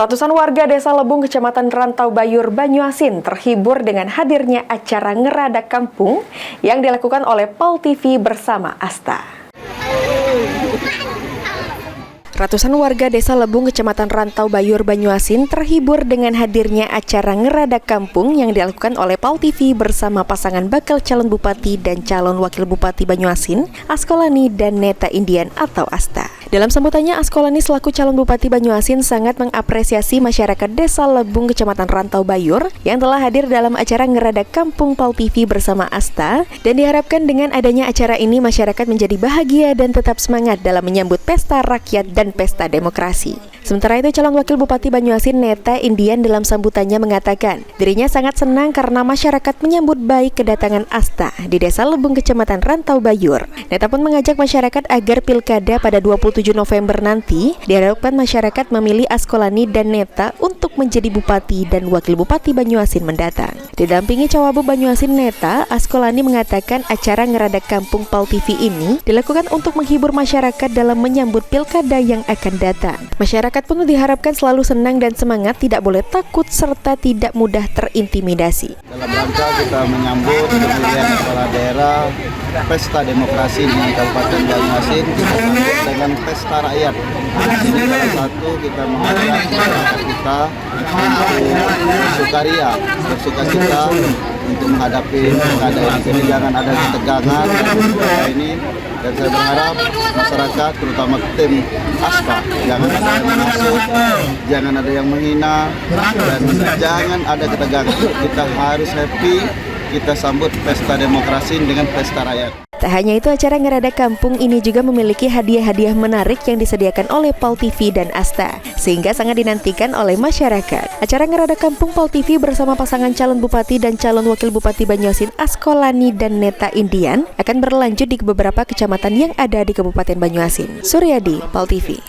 Ratusan warga Desa Lebung, Kecamatan Rantau Bayur, Banyuasin terhibur dengan hadirnya acara Ngeradak Kampung yang dilakukan oleh PAL TV bersama Asta. Ratusan warga Desa Lebung, Kecamatan Rantau Bayur, Banyuasin terhibur dengan hadirnya acara Ngeradak Kampung yang dilakukan oleh PAL TV bersama pasangan bakal calon bupati dan calon wakil bupati Banyuasin, Askolani dan Neta Indian atau Asta. Dalam sambutannya, Askolani selaku calon bupati Banyuasin sangat mengapresiasi masyarakat Desa Lebung, Kecamatan Rantau Bayur yang telah hadir dalam acara Ngeradak Kampung PAL TV bersama Asta, dan diharapkan dengan adanya acara ini masyarakat menjadi bahagia dan tetap semangat dalam menyambut pesta rakyat dan pesta demokrasi. Sementara itu, calon wakil bupati Banyuasin Neta Indian dalam sambutannya mengatakan dirinya sangat senang karena masyarakat menyambut baik kedatangan Asta di Desa Lebung, Kecamatan Rantau Bayur. Neta pun mengajak masyarakat agar pilkada pada 27 November nanti diharapkan masyarakat memilih Askolani dan Neta untuk menjadi bupati dan wakil bupati Banyuasin mendatang. Didampingi Cawagup Banyuasin Neta, Askolani mengatakan acara Ngeradak Kampung PAL TV ini dilakukan untuk menghibur masyarakat dalam menyambut pilkada yang akan datang. Masyarakat pun diharapkan selalu senang dan semangat, tidak boleh takut serta tidak mudah terintimidasi. Dalam rangka kita menyambut pemilihan kepala daerah, pesta demokrasi di Kabupaten Banyuasin, kita sambut dengan pesta rakyat. Ini salah satu kita mengajak masyarakat kita untuk bersukacita untuk menghadapi keadaan ini. Jadi jangan ada ketegangan ini. Dan saya berharap masyarakat, terutama tim Asta, jangan ada yang masuk, jangan ada yang menghina, dan jangan ada ketegangan. Kita harus happy, kita sambut pesta demokrasi dengan pesta rakyat. Tak hanya itu, acara Ngeradak Kampung ini juga memiliki hadiah-hadiah menarik yang disediakan oleh PAL TV dan Asta, sehingga sangat dinantikan oleh masyarakat. Acara Ngeradak Kampung PAL TV bersama pasangan calon bupati dan calon wakil bupati Banyuasin Askolani dan Neta Indian akan berlanjut di beberapa kecamatan yang ada di Kabupaten Banyuasin. Suryadi, PAL TV.